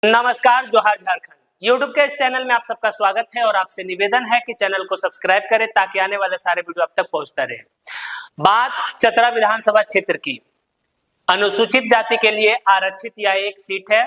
नमस्कार, जोहार झारखंड। यूट्यूब के इस चैनल में आप सबका स्वागत है और आपसे निवेदन है कि चैनल को सब्सक्राइब करें ताकि आने वाले सारे वीडियो आप तक पहुंचता रहे। बात चतरा विधानसभा क्षेत्र की अनुसूचित जाति के लिए आरक्षित यह एक सीट है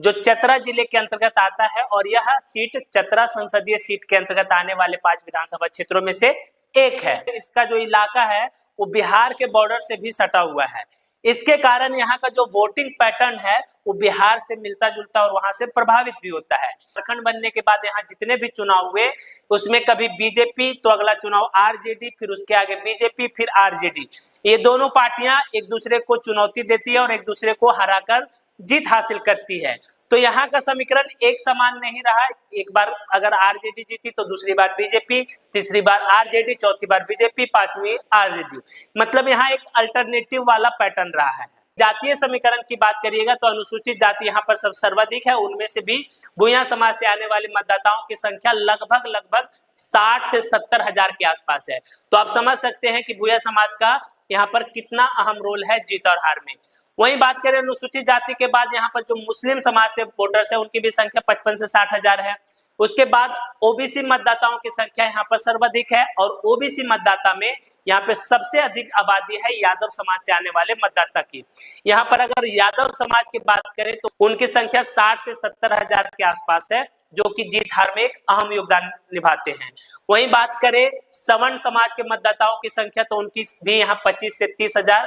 जो चतरा जिले के अंतर्गत आता है और यह सीट चतरा संसदीय सीट के अंतर्गत आने वाले 5 विधानसभा क्षेत्रों में से एक है। इसका जो इलाका है वो बिहार के बॉर्डर से भी सटा हुआ है। इसके कारण यहाँ का जो वोटिंग पैटर्न है वो बिहार से मिलता जुलता और वहां से प्रभावित भी होता है। झारखंड बनने के बाद यहाँ जितने भी चुनाव हुए उसमें कभी बीजेपी तो अगला चुनाव आरजेडी, फिर उसके आगे बीजेपी, फिर आरजेडी, ये दोनों पार्टियां एक दूसरे को चुनौती देती है और एक दूसरे को हराकर जीत हासिल करती है। तो यहाँ का समीकरण एक समान नहीं रहा। एक बार अगर आरजेडी जीती तो दूसरी बार बीजेपी, तीसरी बार आरजेडी, चौथी बार बीजेपी, पांचवी आरजेडी, मतलब यहाँ एक अल्टरनेटिव वाला पैटर्न रहा है। जातीय समीकरण की बात करिएगा तो अनुसूचित जाति यहाँ पर सब सर्वाधिक है। उनमें से भी भूया समाज से आने वाले मतदाताओं की संख्या लगभग 60 से 70 हजार के आसपास है। तो आप समझ सकते हैं कि भूया समाज का यहाँ पर कितना अहम रोल है जीत और हार में। वहीं बात करें अनुसूचित जाति के बाद यहाँ पर जो मुस्लिम समाज से वोटर्स है उनकी भी संख्या 55 से 60 हजार है। उसके बाद ओबीसी मतदाताओं की संख्या यहाँ पर सर्वाधिक है और ओबीसी मतदाता में यहाँ पे सबसे अधिक आबादी है यादव समाज से आने वाले मतदाता की। यहाँ पर अगर यादव समाज की बात करें तो उनकी संख्या 60 से 70 हजार के आसपास है जो कि जीत हार में एक अहम योगदान निभाते हैं। वहीं बात करें सवर्ण समाज के मतदाताओं की संख्या तो उनकी भी यहाँ 25 से 30 हजार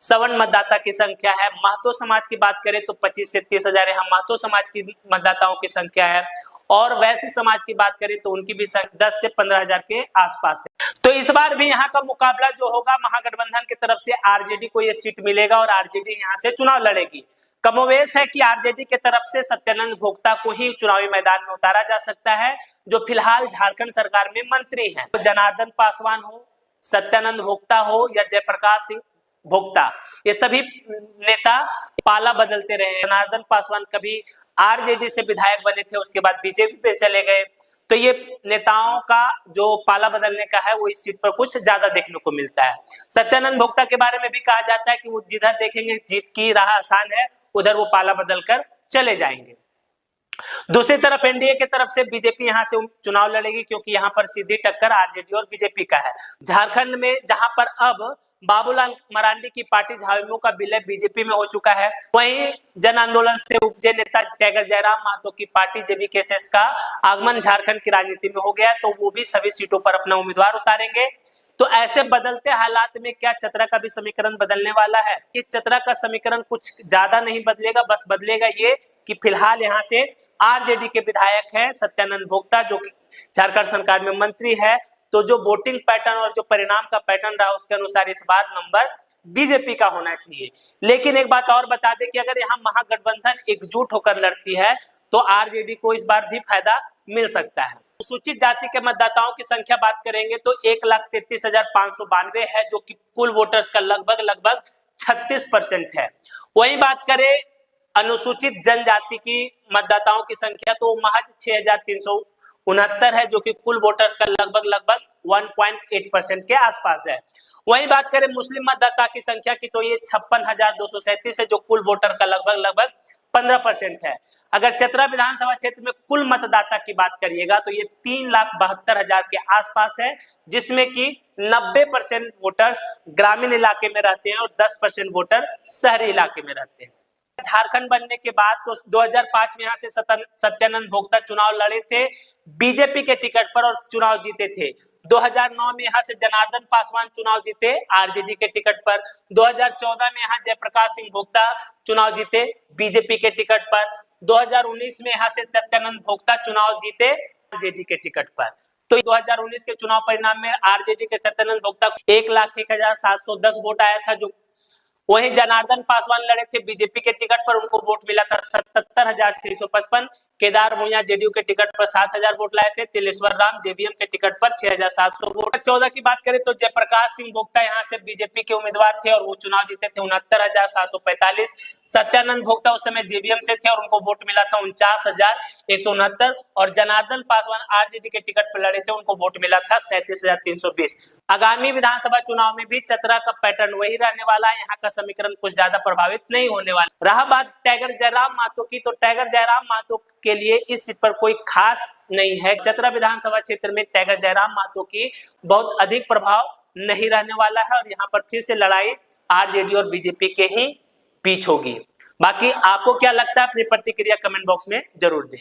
सवर्ण मतदाता की संख्या है। महतो समाज की बात करें तो 25 से 30 हजार यहाँ महतो समाज की मतदाताओं की संख्या है और वैश्य समाज की बात करें तो उनकी भी 10 से 15 हजार के आसपास है। तो इस बार भी यहाँ का मुकाबला जो होगा महागठबंधन की तरफ से आरजेडी को ये सीट मिलेगा और आरजेडी यहाँ से चुनाव लड़ेगी। कमोवेश है कि आरजेडी के तरफ से सत्यानंद भोक्ता को ही चुनावी मैदान में उतारा जा सकता है जो फिलहाल झारखंड सरकार में मंत्री हैं। जनार्दन पासवान हो, सत्यानंद भोक्ता हो या जयप्रकाश सिंह भोक्ता, ये सभी नेता पाला बदलते रहे। जनार्दन पासवान कभी आरजेडी से विधायक बने थे, उसके बाद बीजेपी पे चले गए। तो ये नेताओं का जो पाला बदलने का है वो इस सीट पर कुछ ज्यादा देखने को मिलता है। सत्यानंद भोक्ता के बारे में भी कहा जाता है कि वो जिधर देखेंगे जीत की राह आसान है उधर वो पाला बदल कर चले जाएंगे। दूसरी तरफ एनडीए की तरफ से बीजेपी यहाँ से चुनाव लड़ेगी क्योंकि यहाँ पर सीधी टक्कर आरजेडी और बीजेपी का है। झारखंड में जहां पर अब बाबूलाल मरांडी की पार्टी झाविमो का विलय बीजेपी में हो चुका है, वहीं जन आंदोलन से उपजे नेता टाइगर जयराम महतो की पार्टी जेबीकेएसएस का आगमन झारखंड की राजनीति में हो गया तो वो भी सभी सीटों पर अपना उम्मीदवार उतारेंगे। तो ऐसे बदलते हालात में क्या चतरा का भी समीकरण बदलने वाला है? इस चतरा का समीकरण कुछ ज्यादा नहीं बदलेगा, बस बदलेगा ये कि फिलहाल यहाँ से आरजेडी के विधायक है सत्यानंद भोक्ता जो कि झारखंड सरकार में मंत्री है। तो जो वोटिंग पैटर्न और जो परिणाम का पैटर्न रहा उसके अनुसार इस बार नंबर बीजेपी का होना चाहिए। लेकिन एक बात और बता दें कि अगर यहाँ महागठबंधन एकजुट होकर लड़ती है तो आरजेडी को इस बार भी फायदा मिल सकता है। अनुसूचित जाति के मतदाताओं की संख्या बात करेंगे तो 1,33,592 है जो कि कुल वोटर्स का लगभग 36% है। वही बात करें अनुसूचित जनजाति की मतदाताओं की संख्या तो महज 6,369 है जो कि कुल वोटर्स का लगभग 1.8% के आसपास है। वही बात करें मुस्लिम मतदाता की संख्या की तो ये 56,237 है जो कुल वोटर का लगभग 15% है। अगर चतरा विधानसभा क्षेत्र में कुल मतदाता की बात करिएगा तो ये 3,72,000 के आसपास है जिसमें कि 90% वोटर्स ग्रामीण इलाके में रहते हैं और 10% वोटर शहरी इलाके में रहते हैं। झारखंड बनने के बाद तो 2005 में यहाँ से सत्यानंद भोक्ता चुनाव लड़े थे बीजेपी के टिकट पर और चुनाव जीते थे। 2009 में यहाँ से जनार्दन पासवान चुनाव जीते आरजेडी के टिकट पर। 2014 में यहाँ जयप्रकाश सिंह भोक्ता चुनाव जीते बीजेपी के टिकट पर। 2019 में यहाँ से सत्यानंद भोक्ता चुनाव जीते आरजेडी के टिकट पर। तो 2019 के चुनाव परिणाम में आरजेडी के सत्यानंद भोक्ता 1,01,710 वोट आया था जो वहीं जनार्दन पासवान लड़े थे बीजेपी के टिकट पर, उनको वोट मिला था 77,655। केदार भूया जेडीयू के टिकट पर 7,000 वोट लाए थे। तिलेश्वर राम जेवीएम के टिकट पर 6,700 वोट। 14 की बात करें तो जयप्रकाश सिंह भोक्ता यहाँ से बीजेपी के उम्मीदवार थे और वो चुनाव जीते थे 69,745। सत्यानंद भोक्ता उस समय जेवीएम से थे और उनको वोट मिला था 49,169 और जनार्दन पासवान आरजेडी के टिकट पर लड़े थे, उनको वोट मिला था 37,320। आगामी विधानसभा चुनाव में भी चतरा का पैटर्न वही रहने वाला है। यहाँ का समीकरण कुछ ज्यादा प्रभावित नहीं होने वाला। रहा बात टाइगर जयराम महतो की, तो टाइगर जयराम महतो के लिए इस सीट पर कोई खास नहीं है। चतरा विधानसभा क्षेत्र में टाइगर जयराम महतो की बहुत अधिक प्रभाव नहीं रहने वाला है और यहाँ पर फिर से लड़ाई आरजेडी और बीजेपी के ही बीच होगी। बाकी आपको क्या लगता है, अपनी प्रतिक्रिया कमेंट बॉक्स में जरूर दें।